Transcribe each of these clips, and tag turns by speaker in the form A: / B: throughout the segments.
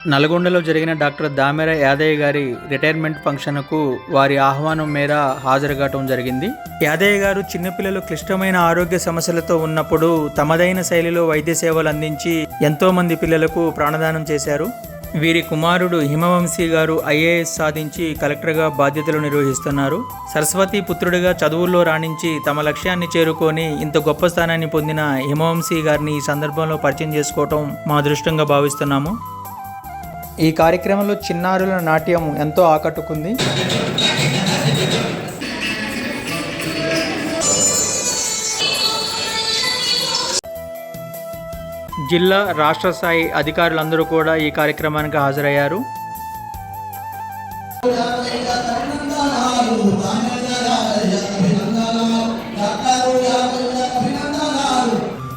A: నల్గొండలో జరిగిన డాక్టర్ దామెర యాదయ్య గారి రిటైర్మెంట్ ఫంక్షన్కు వారి ఆహ్వానం మేర హాజరు కావటం జరిగింది. యాదయ్య గారు చిన్నపిల్లలు క్లిష్టమైన ఆరోగ్య సమస్యలతో ఉన్నప్పుడు తమదైన శైలిలో వైద్య సేవలు అందించి ఎంతో మంది పిల్లలకు ప్రాణదానం చేశారు. వీరి కుమారుడు హిమవంశీ గారు ఐఏఎస్ సాధించి కలెక్టర్గా బాధ్యతలు నిర్వహిస్తున్నారు. సరస్వతి పుత్రుడిగా చదువుల్లో రాణించి తమ లక్ష్యాన్ని చేరుకొని ఇంత గొప్ప స్థానాన్ని పొందిన హిమవంశీ గారిని ఈ సందర్భంలో పరిచయం చేసుకోవటం మా అదృష్టంగా భావిస్తున్నాము. ఈ కార్యక్రమంలో చిన్నారుల నాట్యం ఎంతో ఆకట్టుకుంది. జిల్లా రాష్ట్ర స్థాయి అధికారులందరూ కూడా ఈ కార్యక్రమానికి హాజరయ్యారు.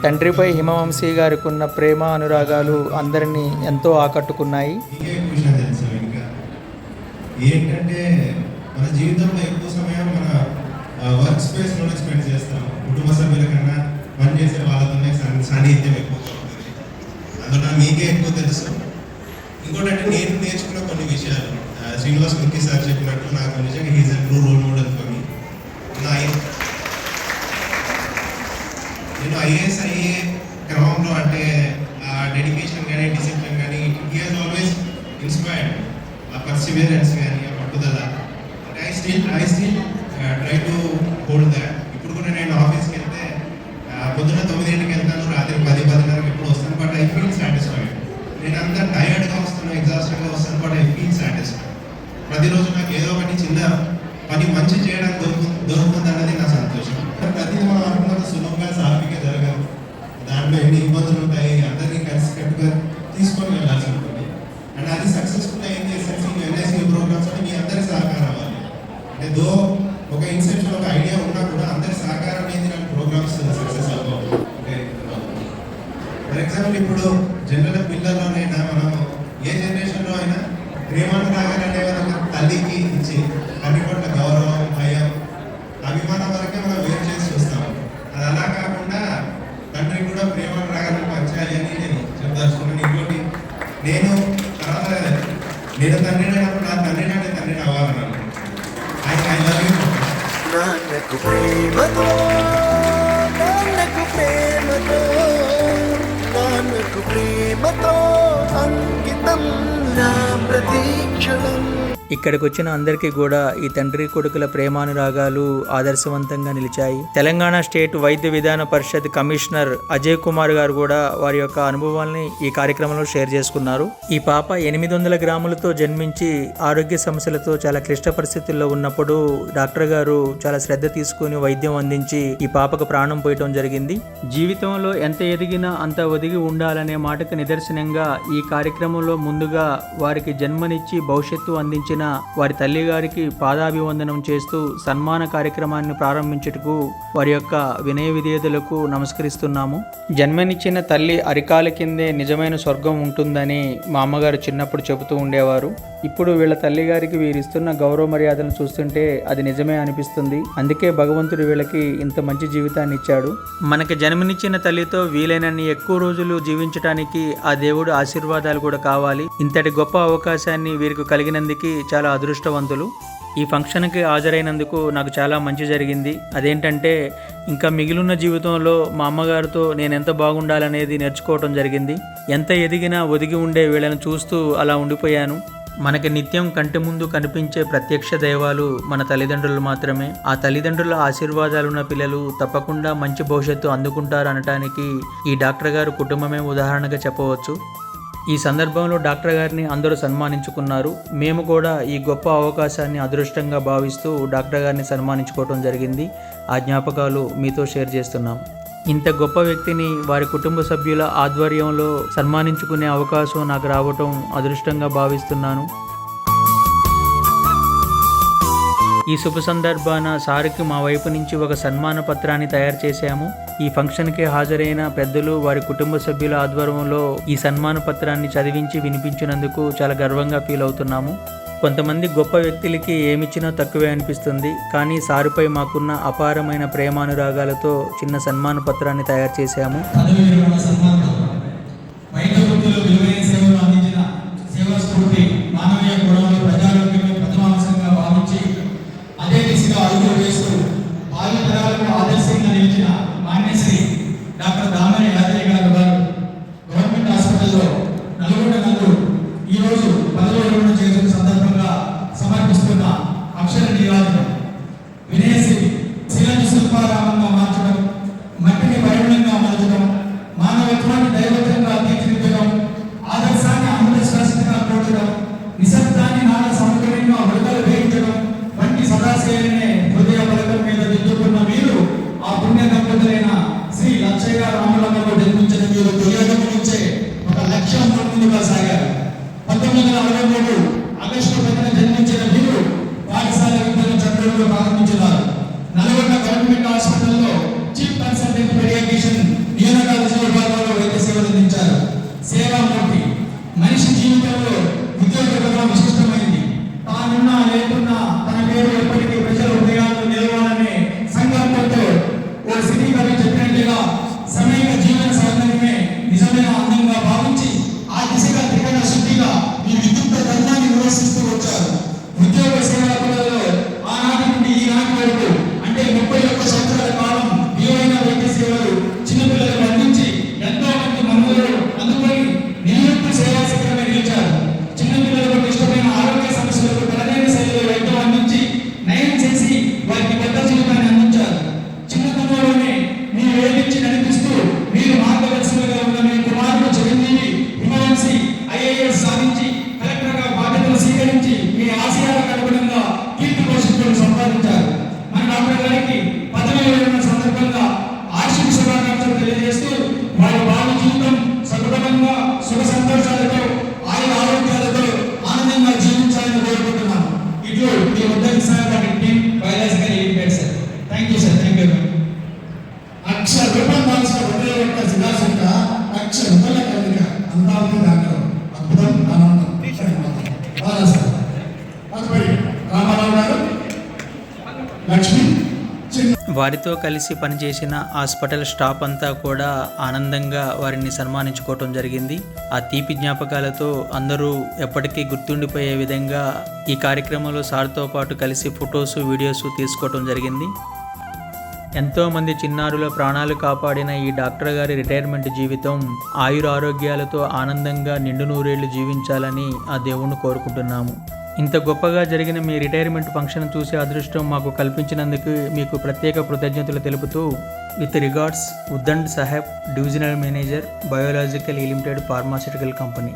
A: తండ్రిపై హిమవంశీ గారికి ఉన్న ప్రేమ అనురాగాలు అందరినీ ఎంతో ఆకట్టుకున్నాయి.
B: ఏంటంటే మన జీవితంలో ఎక్కువ సమయం మన వర్క్ స్పేస్లోనే స్పెండ్ చేస్తాం. కుటుంబ సభ్యుల కన్నా పనిచేసే వాళ్ళతోనే సాన్నిధ్యం ఎక్కువగా ఉంటుంది. అందులో మీకే ఎక్కువ తెలుసు. ఇంకోటంటే నేను నేర్చుకున్న కొన్ని విషయాలు శ్రీనివాస్ ముఖ్య సార్ చెప్పినట్టు నాకు నిజంగా he's true role model for me. నేను ఐఏఎస్ అయ్యే క్రమంలో అంటే డెడికేషన్ కానీ డిసిప్లిన్ కానీ హీ హాజ్ ఆల్వేస్ ఇన్స్పైర్డ్. ఆ పర్సివియరెన్స్ కానీ ఆ పట్టుదల అంటే I still try to hold that. ఇప్పుడు కూడా నేను ఆఫీస్కి వెళ్తే పొద్దున్న 9 వెళ్తాను, రాత్రి 10-10:30 ఎప్పుడు వస్తాను. But I feel satisfied. నేను అంతా టైర్డ్గా వస్తాను, ఎగ్జాస్టెడ్గా వస్తాను, బట్ ఐ ఫీల్ సాటిస్ఫైడ్. ప్రతిరోజు నాకు ఏదో ఒకటి చిన్న పని మంచి చేయడానికి దొరుకుతుంది అన్నది నా సంతోషం. ప్రతిదీ మనం అనుకున్నంత సులభంగా సాఫీగా జరగదు. దాంట్లో ఎన్ని ఇబ్బందులు ఉంటాయి, అందరినీ కలిసికట్టుగా తీసుకొని వెళ్ళాల్సి ఉంటుంది. అండ్ అది సక్సెస్ఫుల్ అయింది. ఎన్ఎస్సీ ప్రోగ్రామ్స్ అంటే మీ అందరి సహకారం అవ్వాలి. అంటే ఒక ఇన్సెప్షన్ ఒక ఐడియా ఉన్నా కూడా అందరి సహకారం అనేది నాకు ప్రోగ్రామ్స్ సక్సెస్ అవ్వాలి. అంటే ఫర్ ఎగ్జాంపుల్ ఇప్పుడు జనరల్ పిల్లల్లోనైనా మనం ఏ జనరేషన్లో అయినా ప్రేమానురాగాలు అనేవి ఒక తల్లికి ఇచ్చి అన్ని పట్ల గౌరవం, భయం, అభిమానం వరకే మనం వేరు చేసి చూస్తాం. అది అలా కాకుండా తండ్రికి కూడా ప్రేమానురాగాలను పంచాలి అని నేను చెప్పదలుచుకున్నాను. ఇంకోటి నేను తండ్రి అయినప్పుడు నా తండ్రి నాటి తండ్రిని అవ్వాలన్నాను. I love you. Nannaku Prematho అంకితం నా ప్రతీక్షణం.
A: ఇక్కడికి వచ్చిన అందరికీ కూడా ఈ తండ్రి కొడుకుల ప్రేమానురాగాలు ఆదర్శవంతంగా నిలిచాయి. తెలంగాణ స్టేట్ వైద్య విధాన పరిషత్ కమిషనర్ అజయ్ కుమార్ గారు కూడా వారి యొక్క అనుభవాల్ని ఈ కార్యక్రమంలో షేర్ చేసుకున్నారు. ఈ పాప 800 గ్రాములతో జన్మించి ఆరోగ్య సమస్యలతో చాలా క్లిష్ట పరిస్థితుల్లో ఉన్నప్పుడు డాక్టర్ గారు చాలా శ్రద్ధ తీసుకుని వైద్యం అందించి ఈ పాపకు ప్రాణం పోయటం జరిగింది. జీవితంలో ఎంత ఎదిగినా అంత ఒదిగి ఉండాలనే మాటకు నిదర్శనంగా ఈ కార్యక్రమంలో ముందుగా వారికి జన్మనిచ్చి భవిష్యత్తు అందించిన వారి తల్లి గారికి పాదాభివందనం చేస్తూ సన్మాన కార్యక్రమాన్ని ప్రారంభించుటకు వారి యొక్క వినయ విధేయతలకు నమస్కరిస్తున్నాము. జన్మనిచ్చిన తల్లి అరికాల కిందే నిజమైన స్వర్గం ఉంటుందని మా అమ్మగారు చిన్నప్పుడు చెబుతూ ఉండేవారు. ఇప్పుడు వీళ్ళ తల్లి గారికి వీరిస్తున్న గౌరవ మర్యాదలను చూస్తుంటే అది నిజమే అనిపిస్తుంది. అందుకే భగవంతుడు వీళ్ళకి ఇంత మంచి జీవితాన్ని ఇచ్చాడు. మనకి జన్మనిచ్చిన తల్లితో వీలైనన్ని ఎక్కువ రోజులు జీవించడానికి ఆ దేవుడు ఆశీర్వాదాలు కూడా కావాలి. ఇంతటి గొప్ప అవకాశాన్ని వీరికి కలిగినందుకు చాలా అదృష్టవంతులు. ఈ ఫంక్షన్కి హాజరైనందుకు నాకు చాలా మంచి జరిగింది. అదేంటంటే ఇంకా మిగిలిన జీవితంలో మా అమ్మగారితో నేను ఎంత బాగుండాలనేది నేర్చుకోవటం జరిగింది. ఎంత ఎదిగినా ఒదిగి ఉండే వీళ్ళని చూస్తూ అలా ఉండిపోయాను. మనకి నిత్యం కంటి ముందు కనిపించే ప్రత్యక్ష దైవాలు మన తల్లిదండ్రులు మాత్రమే. ఆ తల్లిదండ్రుల ఆశీర్వాదాలున్న పిల్లలు తప్పకుండా మంచి భవిష్యత్తు అందుకుంటారు అనటానికి ఈ డాక్టర్ గారు కుటుంబమే ఉదాహరణగా చెప్పవచ్చు. ఈ సందర్భంలో డాక్టర్ గారిని అందరూ సన్మానించుకున్నారు. మేము కూడా ఈ గొప్ప అవకాశాన్ని అదృష్టంగా భావిస్తూ డాక్టర్ గారిని సన్మానించుకోవడం జరిగింది. ఆ జ్ఞాపకాలు మీతో షేర్ చేస్తున్నాం. ఇంత గొప్ప వ్యక్తిని వారి కుటుంబ సభ్యుల ఆధ్వర్యంలో సన్మానించుకునే అవకాశం నాకు రావటం అదృష్టంగా భావిస్తున్నాను. ఈ శుభ సందర్భాన సార్కి మా వైపు నుంచి ఒక సన్మాన పత్రాన్ని తయారు చేశాము. ఈ ఫంక్షన్కి హాజరైన పెద్దలు వారి కుటుంబ సభ్యుల ఆధ్వర్యంలో ఈ సన్మాన పత్రాన్ని చదివించి వినిపించినందుకు చాలా గర్వంగా ఫీల్ అవుతున్నాము. కొంతమంది గొప్ప వ్యక్తులకి ఏమిచ్చినా తక్కువే అనిపిస్తుంది. కానీ సారుపై మాకున్న అపారమైన ప్రేమానురాగాలతో చిన్న సన్మాన పత్రాన్ని తయారు చేశాము.
C: అక్షర నిరాజనం, వినయశీలి, శిలను శిల్పారామంగా మార్చడం, మట్టిని వైరణంగా మార్చడం, మానవత్వాన్ని దైవత్వంగా తీర్చిదిద్దడం, ఆదర్శాన్ని అమృత శాస్త్రంగా కోర్చడం, నిశ్శబ్దాన్ని నాన్న సమగ్రంగా విడుదల వేయించడం వంటి సదాశయాలనే హృదయ పలకం మీద దిద్దుకున్న మీరు ఆ పుణ్య దంపతులైన శ్రీ లచ్చయ్య రామలమ్మలో జన్మించిన మీరు తొలియడం నుంచే ఒక లక్ష్యం ముందుగా సాగారు. 1963 ఆగస్టు 10న జన్మించిన మీరు పాఠశాల విద్యను చట్టంలో ప్రారంభించినారు. నల్గొండ గవర్నమెంట్ హాస్పిటల్లో చీఫ్ కన్సల్టెంట్ పెడియాట్రిషియన్ న్యూనకాలజీ విభాగంలో వైద్య సేవలు అందించారు. సేవామూర్తి, మనిషి జీవితంలో ఉద్యోగ విశిష్టమైంది. తానున్నా లేకున్నా తన పేరు ఎప్పటికీ ప్రజల హృదయాల్లో నిలవాలనే సంకల్పంతో ఓ సినీ కవి చెప్పినట్లుగా సమయ జీవన సౌందర్యమే నిజమైన అందంగా భావించి ఆ దిశగా త్రికరణ శుద్ధిగా మీ విద్యుత్ ధర్మాన్ని నిర్వహిస్తూ వచ్చారు. ఉద్యోగ సేవకులలో ఆనాటి నుండి ఈనాటి వరకు అంటే 31 సంవత్సరాల కాలం విలువైన వైద్య సేవలు చిన్నపిల్లలకు అందించి ఎంతో మంది మనుగడలు అందుకొని నిలుపు సేవా శిఖరమే నిలిచారు. చిన్నపిల్లలకు ఇష్టమైన ఆరోగ్య సమస్యలకు తనదైన శైలిలో వైద్యం అందించి నయం చేసి వారికి పెద్ద జీవితాన్ని అందించారు. చిన్నతనంలోనే మీ వేధించి నడిపిస్తూ మీరు మార్గదర్శకులుగా ఉన్న మీ కుమారుడు చిరంజీవి హిమవంశి ఐఏఎస్ సాధించి కలెక్టర్గా బాధ్యతలు స్వీకరించి మీ ఆశయాలకు అనుగుణంగా కీర్తి పోషకులను సంపాదించారు. మన డాక్టర్ గారికి పదవి విరమణ సందర్భంగా ఆశీర్వ శుభాకాంక్షలు తెలియజేస్తూ వారి భావి జీవితం సకుటుంబంగా సుఖ సంతోషాలతో ఆయుర ఆరోగ్యాలతో ఆనందంగా జీవించాలని కోరుకుంటున్నాను. ఇట్లు మీ ఉద్యోగ సహాయపడి team biological element sir. Thank you sir. Thank you.
D: అక్షర రూపొందాల్సిన హృదయ యొక్క శిలాశంక అక్ష రూపాయల కవిక అంతా ఉంది దాంట్లో అద్భుతం ఆనందం బాగా సార్. తదుపరి రామారావు గారు, లక్ష్మి,
A: వారితో కలిసి పనిచేసిన హాస్పిటల్ స్టాఫ్ అంతా కూడా ఆనందంగా వారిని సన్మానించుకోవటం జరిగింది. ఆ తీపి జ్ఞాపకాలతో అందరూ ఎప్పటికీ గుర్తుండిపోయే విధంగా ఈ కార్యక్రమంలో సార్తో పాటు కలిసి ఫొటోస్ వీడియోస్ తీసుకోవటం జరిగింది. ఎంతోమంది చిన్నారుల ప్రాణాలు కాపాడిన ఈ డాక్టర్ గారి రిటైర్మెంట్ జీవితం ఆయుర ఆరోగ్యాలతో ఆనందంగా నిండు నూరేళ్లు జీవించాలని ఆ దేవుణ్ణి కోరుకుంటున్నాము. ఇంత గొప్పగా జరిగిన మీ రిటైర్మెంట్ ఫంక్షన్ చూసే అదృష్టం మాకు కల్పించినందుకు మీకు ప్రత్యేక కృతజ్ఞతలు తెలుపుతూ with regards Uddand Saheb, divisional manager, biological limited pharmaceutical company.